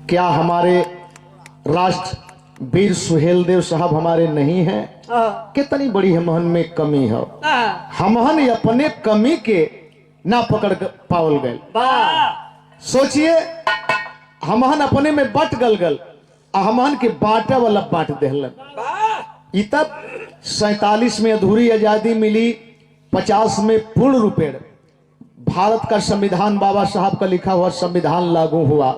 क्या हमारे राष्ट्र वीर सुहेलदेव साहब हमारे नहीं हैं? कितनी बड़ी हमहन में कमी है। हमहन अपने कमी के ना पकड़ पावल गए। सोचिए, हमहन अपने में बट गल हमहन के बांटे वाला बांट देहलन। तब 47 में अधूरी आजादी मिली, 50 में पूर्ण रूपेण भारत का संविधान, बाबा साहब का लिखा हुआ संविधान लागू हुआ।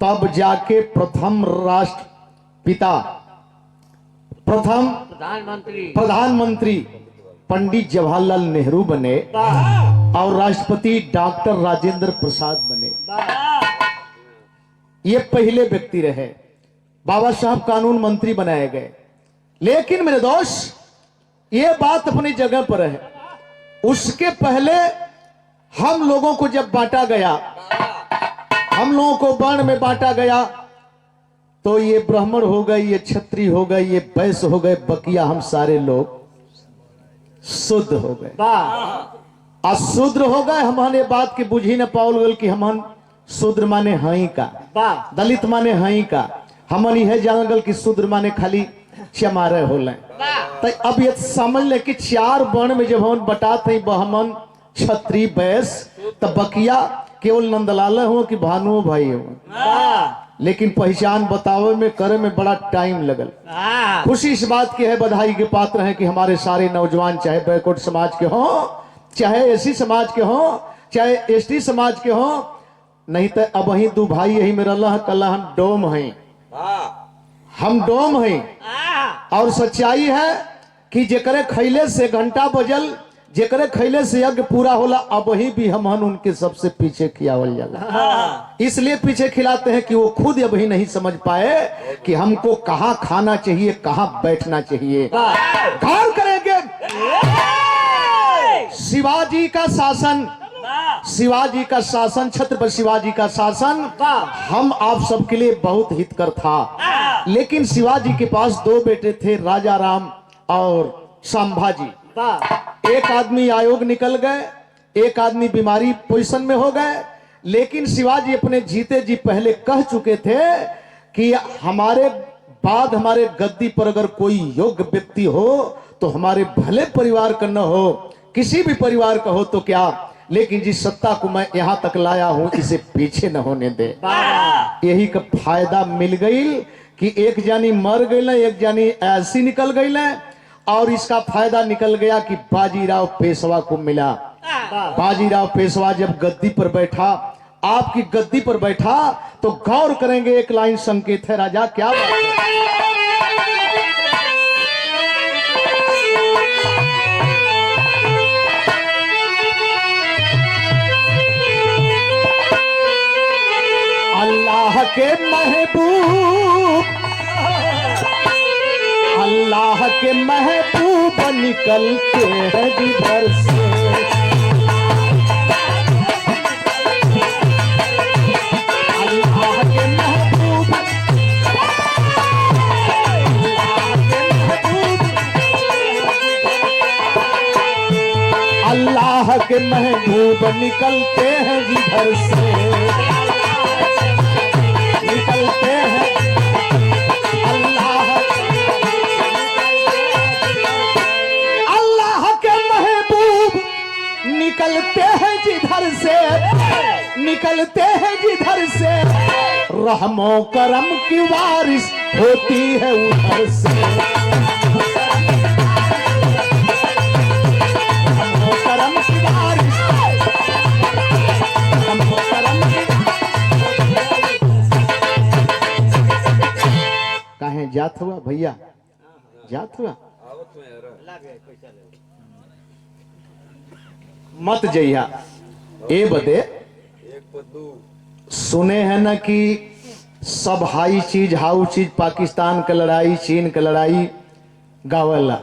तब जाके प्रथम राष्ट्रपिता, प्रथम प्रधानमंत्री पंडित जवाहरलाल नेहरू बने और राष्ट्रपति डॉक्टर राजेंद्र प्रसाद बने। ये पहले व्यक्ति रहे। बाबा साहब कानून मंत्री बनाए गए। लेकिन मेरे दोस्त, ये बात अपनी जगह पर है। उसके पहले हम लोगों को जब बांटा गया, हम लोगों को वर्ण में बांटा गया, तो ये ब्राह्मण हो गए, ये क्षत्रिय हो गए, ये वैश्य हो गए, बकिया हम सारे लोग शुद्ध हो गए। अशूद्र हो गए। हमारे बात की बुझी न पावल गल कि हमन शूद्र माने हई का, दलित माने हई का। हमन यह जान गल कि शूद्र माने खाली चमारे होले। तो अब ये समझ ले कि 4 वर्ण में जब हम बटाते हैं, ब्राह्मण क्षत्रिय वैश्य, तो बकिया केवल नंदलाल हो कि भानु भाई हो। लेकिन पहचान बतावे में, करे में बड़ा टाइम लगल। खुशी इस बात की है, बधाई के पात्र हैं कि हमारे सारे नौजवान, चाहे बैकवर्ड समाज के हों, चाहे एसी समाज के हों, चाहे एसटी समाज के हों, नहीं तो अब वही 2 भाई यही में रहा कल हम डोम हैं, हम डोम हैं। और सच्चाई है कि जेकरे खैले से घंटा बजल, जेकरे खैले से यज्ञ पूरा होला, अब वही भी हमन उनके सबसे पीछे खियावल जाला। इसलिए पीछे खिलाते हैं कि वो खुद अब ही नहीं समझ पाए कि हमको कहाँ खाना चाहिए, कहाँ बैठना चाहिए। गौर करेंगे, शिवाजी का शासन, शिवाजी का शासन, छत्रपति शिवाजी का शासन हम आप सबके लिए बहुत हितकर था। लेकिन शिवाजी के पास 2 बेटे थे, राजा राम और संभाजी। एक आदमी आयोग निकल गए, एक आदमी बीमारी पोजीशन में हो गए। लेकिन शिवाजी अपने जीते जी पहले कह चुके थे कि हमारे बाद हमारे गद्दी पर अगर कोई योग्य व्यक्ति हो तो हमारे भले परिवार का न हो, किसी भी परिवार का हो तो क्या, लेकिन जिस सत्ता को मैं यहां तक लाया हूं इसे पीछे न होने दे। यही का फायदा मिल गई कि एक जानी मर गई, एक जानी ऐसी निकल गई, और इसका फायदा निकल गया कि बाजीराव पेशवा को मिला। बाजीराव पेशवा जब गद्दी पर बैठा, आपकी गद्दी पर बैठा, तो गौर करेंगे, एक लाइन संकेत है राजा, क्या बात है। अल्लाह के महबूब, अल्लाह के महबूब निकलते हैं जिधर से। अल्लाह के महबूब, अल्लाह के महबूब निकलते हैं जिधर से, निकलते हैं। निकलते हैं जिधर से, निकलते हैं जिधर से, रहमो करम की वारिस होती है उधर से। रहमो करम की वारिस, रहमो करम की। कहें जात हुआ भैया, जात हुआ मत जइया। ए बदे सुने हैं ना कि सब हाई चीज हाउ चीज, पाकिस्तान का लड़ाई, चीन का लड़ाई गावला।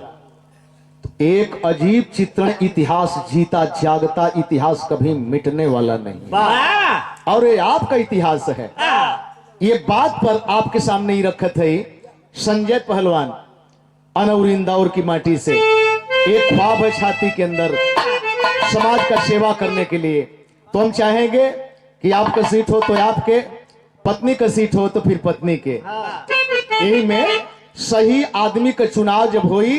तो एक अजीब चित्रण, इतिहास जीता जागता इतिहास कभी मिटने वाला नहीं, और ये आपका इतिहास है। ये बात पर आपके सामने ही रखे थे संजय पहलवान, अनौर इंदौर की माटी से। एक ख्वाब है छाती के अंदर समाज का सेवा करने के लिए। तो हम चाहेंगे कि आपका सीट हो तो आपके, पत्नी का सीट हो तो फिर पत्नी के। यही में सही आदमी का चुनाव जब हुई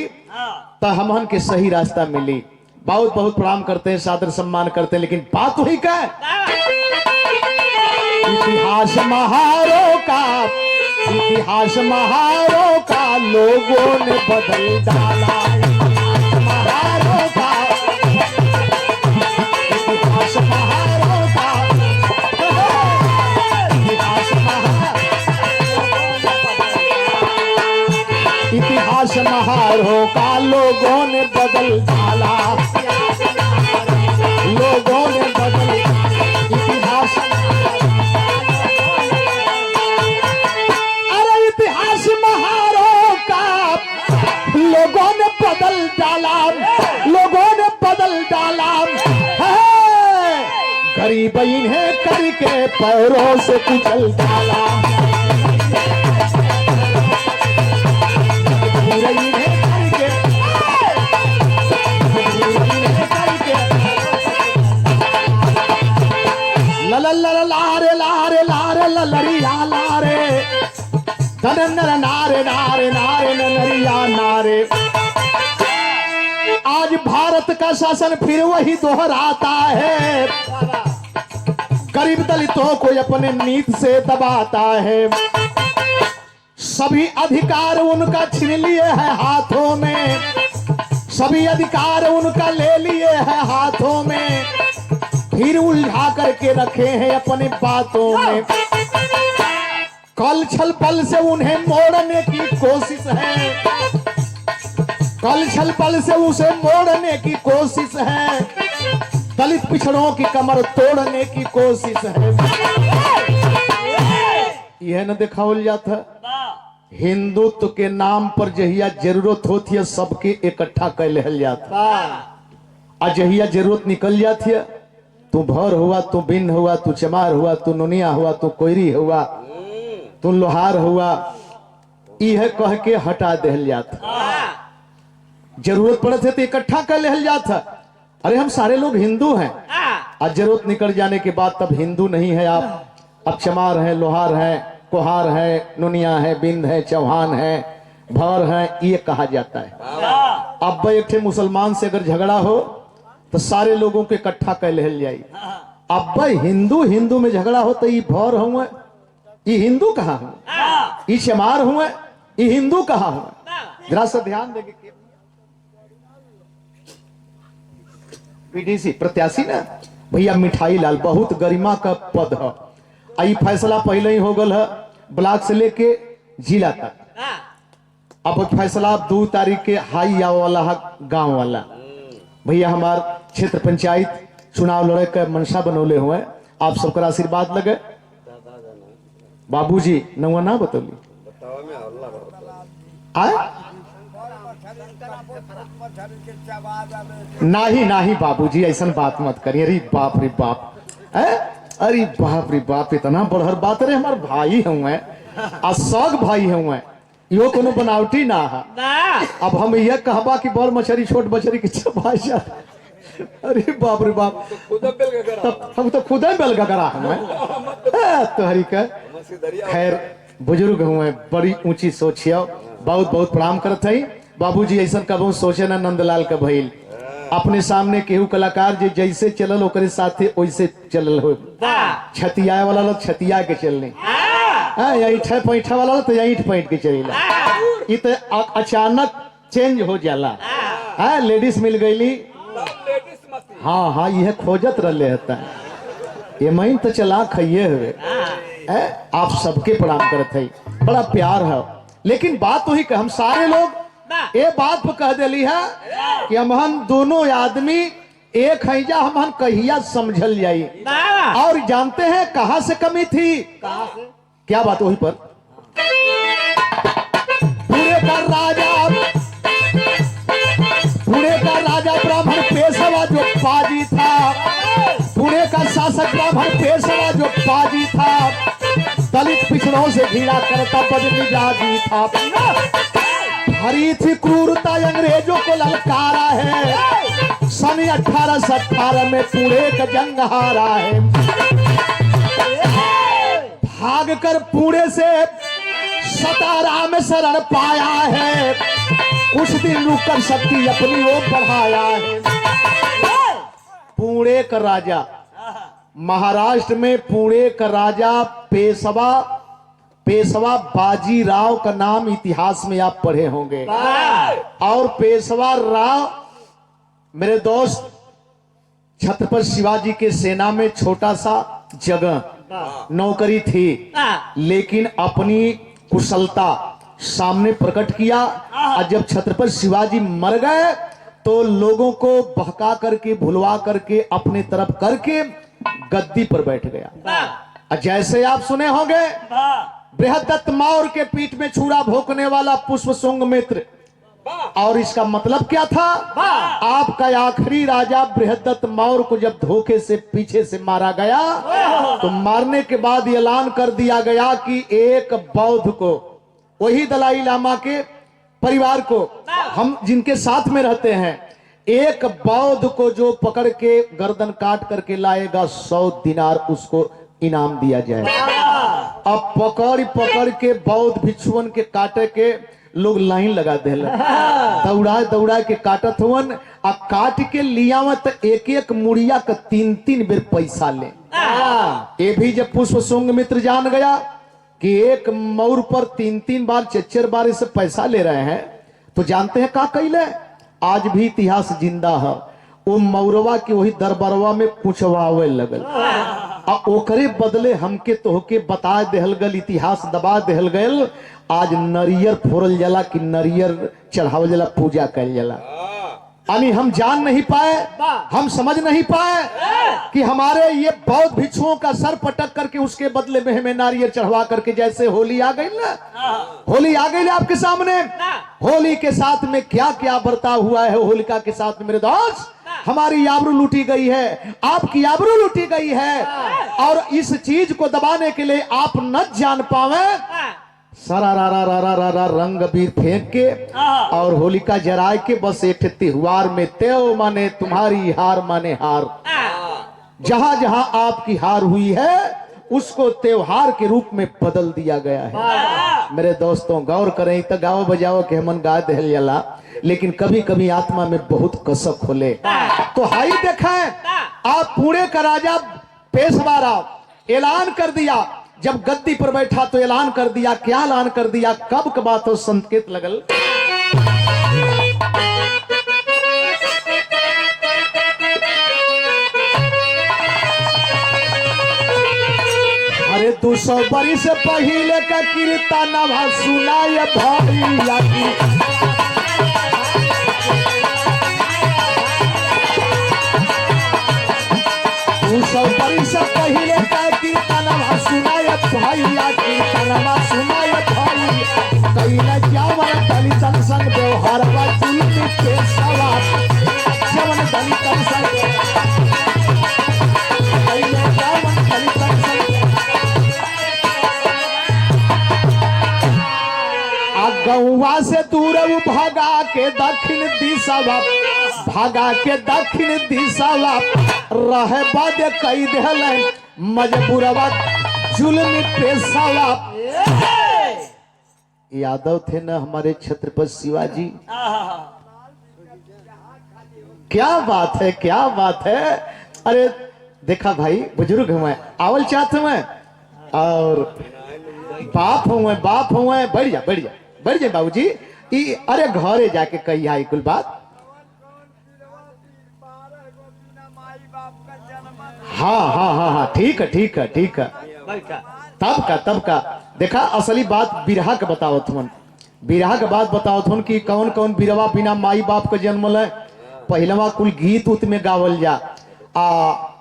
तो हमहन के सही रास्ता मिली। बहुत बहुत प्रणाम करते हैं, सादर सम्मान करते हैं, लेकिन बात हुई क्या? इतिहास महारों का, इतिहास महारों का लोगों ने बदल डाला। महारों का, इतिहास महारों का, इतिहास इतिहास महारों का लोगों ने बदल डाला। लोगों ने बदल इतिहास, अरे इतिहास महारों का लोगों ने बदल डाला। लोगों ने बदल डाला। गरीब इन्हें करके पैरों से कुचल डाला। लारे लारे लारे ललरिया लारे धनंदर नारे नारे नारे नरिया नारे। आज भारत का शासन फिर वही दोहराता है, गरीब दलितों को अपने नीति से दबाता है। सभी अधिकार उनका छीन लिए है हाथों में, सभी अधिकार उनका ले लिए है हाथों में, फिर उलझा करके रखे हैं अपनी बातों में। कल छल पल से उन्हें मोड़ने की कोशिश है, कल छल पल से उसे मोड़ने की कोशिश है, दलित पिछड़ों की कमर तोड़ने की कोशिश है। यह न दिखावल जाता, हिंदुत्व के नाम पर जहिया जरूरत होती है सबके इकट्ठा कर लिहल जाता, और जहिया जरूरत निकल जाती है, तू भर हुआ, तू बिन हुआ, तू चमार हुआ, तू नुनिया हुआ, तू कोयरी हुआ, तू लोहार हुआ, यह कह के हटा देहल जाता। जरूरत पड़े थे तो इकट्ठा कर लेहल जाता। अरे हम सारे लोग हिंदू हैं, आज जरूरत निकल जाने के बाद तब हिंदू नहीं है आप, अब चमार है, लोहार है, कोहार है, नुनिया है, बिंद है, चौहान है, भर है, ये कहा जाता है। अब एक थे मुसलमान से अगर झगड़ा हो तो सारे लोगों को इकट्ठा कर लेहल जाई। अब हिंदू हिंदू में झगड़ा हो तो ये भर हुआ, ये हिंदू कहाँ हुआ, ये चमार हुआ, ये हिंदू कहाँ हुआ? जरा सा ध्यान देंगे। पीडीसी प्रत्याशी ना भैया मिठाई लाल बहुत गरिमा का पद है। आई फैसला पहले ही हो गल है ब्लॉक से लेके जिला तक। अब फैसला 2 तारीख के हाई आवे वाला है गांव वाला। भैया हमार क्षेत्र पंचायत चुनाव लड़े के मनसा बनौले हुए, आप सबका आशीर्वाद लगे। बाबूजी नवा ना बतौली नाही नाही बाबूजी ऐसा बात मत करिए। अरे बाप रे बाप, अरे बाप रे बाप, इतना बड़हर बात। अरे हमारे भाई हुए, असग भाई हुए, यो कोनो बनावटी ना है। अब हम यह कहबा कि बड़ मछली छोट मछली के चबाई जा। अरे बाप रे बाप, हम तो खुद ही बेल गगरा हुए तोहरी का। खैर बुजुर्ग हुए, बड़ी ऊंची सोचियो, बहुत बहुत प्रणाम करते हैं। बाबूजी ऐसा कबू सोचे ना नंदलाल का भइल, अपने सामने केहू कलाकार जे जैसे चलल ओकरे साथे वैसे चलल हो। छतिया वाला लोग छतिया के चलने, ईठ पैठा वाला तो ईठ पैठ के चलेला। ये तो अचानक चेंज हो जाला। लेडीज मिल गईली, हाँ हाँ यह खोजत रहे होता है। ये महीन तो चला खाइए हुए। आप सबके प्रणाम करते हैं, बड़ा प्यार है। लेकिन बात वही हम सारे लोग ये बात पर कह दिली है कि हम दोनों आदमी एक है, जा हम कहिया समझल जाई। और जानते हैं कहां से कमी थी, कहां से? क्या बात वही पर पुणे का राजा ब्राह्मण पेशवा जो पाजी था, पुणे का शासक ब्राह्मण पेशवा जो पाजी था, दलित पिछड़ों से घिरा करता बदमिजाजी था। हरी थी क्रूरता अंग्रेजों को ललकारा है, सन 1818 में पुणे का जंग हारा है। भाग कर पुणे से सतारा में शरण पाया है, कुछ दिन रुककर शक्ति अपनी ओर बढ़ाया है। पुणे का राजा, महाराष्ट्र में पुणे का राजा पेशवा बाजीराव का नाम इतिहास में आप पढ़े होंगे। और पेशवा राव मेरे दोस्त छत्रपति शिवाजी के सेना में छोटा सा जगह नौकरी थी, लेकिन अपनी कुशलता सामने प्रकट किया। और जब छत्रपति शिवाजी मर गए तो लोगों को बहका करके भुलवा करके अपने तरफ करके गद्दी पर बैठ गया। जैसे आप सुने होंगे बृहदत्त मौर्य के पीठ में छुरा भोंकने वाला पुष्पशुंग मित्र। और इसका मतलब क्या था? आपका आखिरी राजा बृहदत्त मौर्य को जब धोखे से पीछे से मारा गया तो मारने के बाद ऐलान कर दिया गया कि एक बौद्ध को, वही दलाई लामा के परिवार को, हम जिनके साथ में रहते हैं, एक बौद्ध को जो पकड़ के गर्दन काट करके लाएगा 100 दिनार उसको इनाम दिया जाए। अब पकड़ के बौद्ध भिक्षुअन के काटे के लोग लाइन लगा दे, दौड़ा के काटत हुवन। आ काट के लियावत एक एक मुड़िया का 3-3 बेर पैसा ले। ये भी जब पुष्पशुंग मित्र जान गया कि एक मौर पर 3-3 बार 4-4 बार इसे पैसा ले रहे हैं, तो जानते हैं का कैले? आज भी इतिहास जिंदा है। वो मौरवा के वही दरबारवा में पूछवावे लगल, आ ओकरे बदले हमके तोहके बता देहल गल, इतिहास दबा देहल गल। आज नरियर फोड़ल जाला कि नरियर चढ़ावल जाला, पूजा कल जाला। यानी हम जान नहीं पाए, हम समझ नहीं पाए कि हमारे ये बौद्ध भिक्षुओं का सर पटक करके उसके बदले में हमें नारियल चढ़वा करके, जैसे होली आ गई ना, होली आ गई आपके सामने। होली के साथ में क्या क्या बर्ताव हुआ है, होलिका के साथ में मेरे दोस्त हमारी आबरू लूटी गई है, आपकी आबरू लूटी गई है। और इस चीज को दबाने के लिए आप न जान पावे, सारा रा रंग बीर फेंक के और होलिका जराए के बस एक त्योहार में त्यों माने तुम्हारी हार माने हार। जहां जहां आपकी हार हुई है उसको त्योहार के रूप में बदल दिया गया है। मेरे दोस्तों गौर करें तो गाओ बजाओ के हमन गा दहल जाला, लेकिन कभी कभी आत्मा में बहुत कसक खोले। तो हाई देखें, आप पुणे का राजा पेशवा राव ऐलान कर दिया, जब गद्दी पर बैठा तो ऐलान कर दिया। क्या ऐलान कर दिया? कब का बात हो, संकेत लगल। अरे 200 बरिस पहले का कीर्तनवा सुनाय भैया की, 200 बरिस पहले का कीर्तनवा सुनाय भैया, कीर्तनवा सुनाय भैया। कैला जावन दलितन संग व्यवहारवा जुल्मी के सवार, जवन दलितन संग कैला जावन दलितन संग गौवा से दूर भागा के दक्षिण दिशावा, भागा के दक्षिण दिशावा रहे बाद कई देहल मजबूरवा जुल्मी पेशावा। यादव थे ना हमारे छत्रपति शिवाजी। क्या बात है, क्या बात है। अरे देखा भाई, बुजुर्ग हुए, आवल चाहते हुए और बाप हुए, बाप हुए। बढ़िया बढ़िया बढ़िया बाबूजी। अरे घरे जाके कही आई कुल बात। हाँ हाँ हाँ हाँ, ठीक है ठीक है ठीक है। तब का देखा, असली बात बिरहा के बताओ तुम, बिरहा के बात बताओ तुम कि कौन कौन बिरवा बिना माई बाप के जन्म ले। पहलवा कुल गीत उत में गावल जा।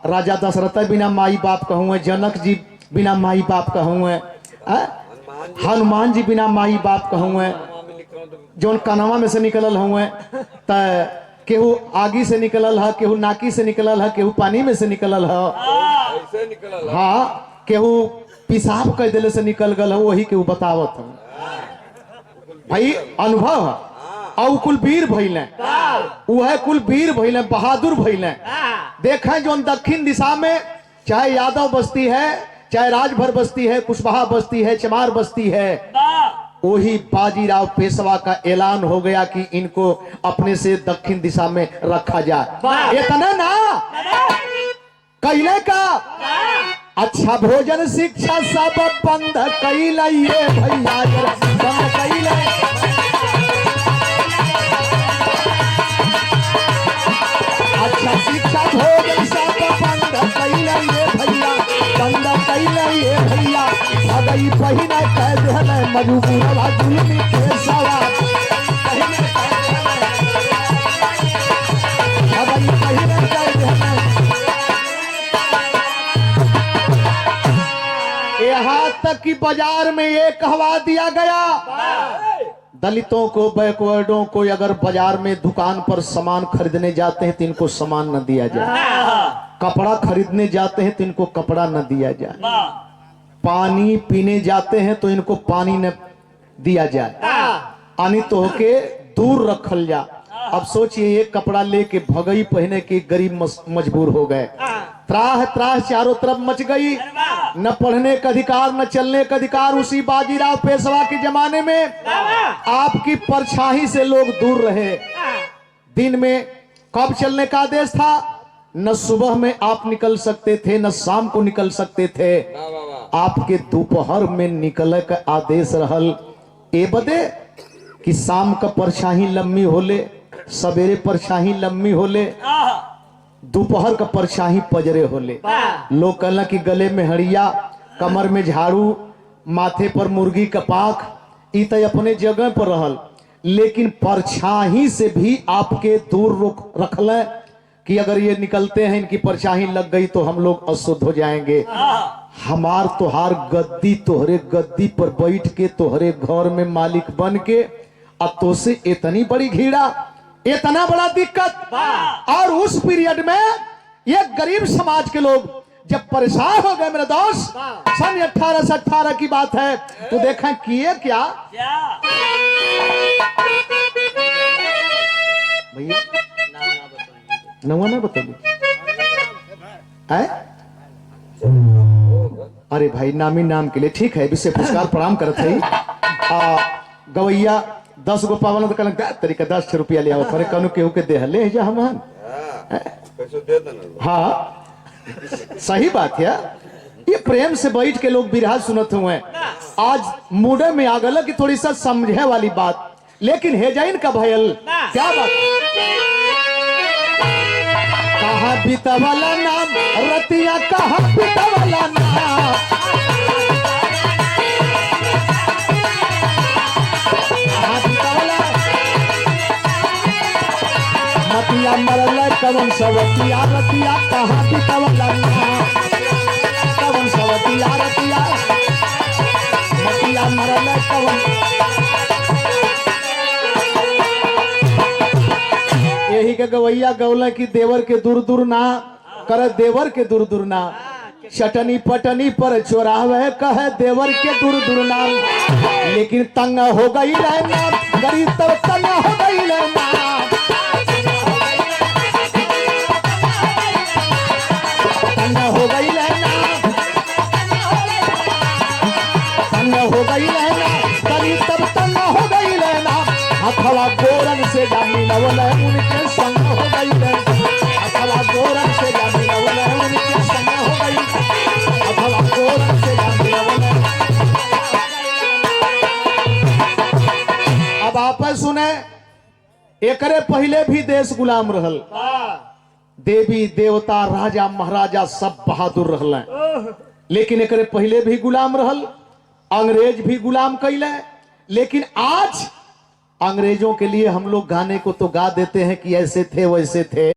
राजा दशरथ बिना माई बाप कहूँ, जनक जी बिना माई बाप कहूँ, हनुमान जी बिना माई बाप कहूँ, जो कनवा में से निकलल हुए, केहू आगी से निकलल है, केहू नाकी से निकलल है, केहू पानी में से निकलल है, हाँ केहू पिसाब कर दिले से निकल गल है, वही केहू बतावत है भाई। अनुभव है। और कुल वीर भइले, वह कुल वीर भइले, बहादुर भइले। देखें जो दक्षिण दिशा में चाहे यादव बस्ती है, चाहे राजभर बस्ती है, कुशवाहा बस्ती है, चमार बस्ती है, वही बाजीराव पेशवा का ऐलान हो गया कि इनको अपने से दक्षिण दिशा में रखा जाए। इतना ना कहले का अच्छा भोजन शिक्षा सब बंद कैले भैया, बंद कैले। अच्छा शिक्षा भोजन सब बंद कैले भैया, बंद कैले भैया। अगई पहिना कह दे मजबूरवा जुल्मी पेशवा, अगई पहिना कह दे। यहाँ तक कि बाजार में ये कहवा दिया गया, दलितों को, बैकवर्डों को अगर बाजार में दुकान पर सामान खरीदने जाते हैं तो इनको सामान न दिया जाए, कपड़ा खरीदने जाते हैं तो इनको कपड़ा न दिया जाए, पानी पीने जाते हैं तो इनको पानी न दिया जाए, अनित होके दूर रखल जा। अब सोचिए एक कपड़ा लेके भगई पहने के गरीब मजबूर हो गए, त्राह त्राह चारों तरफ मच गई, न पढ़ने का अधिकार न चलने का अधिकार। उसी बाजीराव पेशवा के जमाने में आपकी परछाई से लोग दूर रहे। दिन में कब चलने का आदेश था, न सुबह में आप निकल सकते थे न शाम को निकल सकते थे, आपके दोपहर में निकले का आदेश रहल। ए बदे कि शाम का परछाई लम्बी होले, सवेरे परछाई लम्बी होले, दोपहर का परछाई पजरे होले। लोग कहला कि गले में हड़िया, कमर में झाड़ू, माथे पर मुर्गी का पाख, ई तो अपने जगह पर रहल, लेकिन परछाई से भी आपके दूर रखल कि अगर ये निकलते हैं इनकी परछाई लग गई तो हम लोग अशुद्ध हो जाएंगे। हमार तोहार गद्दी तोहरे गद्दी पर बैठ के तोहरे घर में मालिक बन के, अब तो से इतनी बड़ी घीड़ा, इतना बड़ा दिक्कत। और उस पीरियड में ये गरीब समाज के लोग जब परेशान हो गए मेरे दोस्त, सन 1818 की बात है, तो देखा किए क्या भैया, नवा ना बताइए। अरे भाई नामी नाम के लिए ठीक है, विषय पुरस्कार प्रणाम करत है। गवैया 10 गो पावन तो कल तरीका 10 रुपया ले आओ, थोड़े कनु केहू के दे ले जा हम। हाँ सही बात है, ये प्रेम से बैठ के लोग बिरहा सुनत हुए। आज मूडे में आ गल कि थोड़ी सा समझे वाली बात, लेकिन हेजाइन का भयल क्या बात। कहा बीतवाला नाम रतिया, कहा बीतवाला नाम, मतिया मरल कवन सवतिया रतिया, कहा बीतवाला नाम, कवन सवतिया रतिया, मतिया मरल कवन। यही के गवैया गौला की देवर के दूर दूर ना कर, देवर के दूर दूर ना, चटनी पटनी पर चोरावे कहे देवर के दूर दूर ना। लेकिन तंग हो गई रहना, गरीब तब तंग हो गई रहना, तंग हो गई रहना, तंग हो गई रहना, गरीब तब तंग हो गई रहना। अथवा गोरन से जामी नवल उनके संग हो गई रहना, अथवा गोरन से जामी नवल उनके संग हो गई, अथवा गोरन से जामी नवल। अब आप सुने, एकरे पहले भी देश गुलाम रहल, देवी देवता राजा महाराजा सब बहादुर रहल, लेकिन एकरे पहले भी गुलाम रहल, अंग्रेज भी गुलाम कैले। लेकिन आज अंग्रेजों के लिए हम लोग गाने को तो गा देते हैं कि ऐसे थे वैसे थे।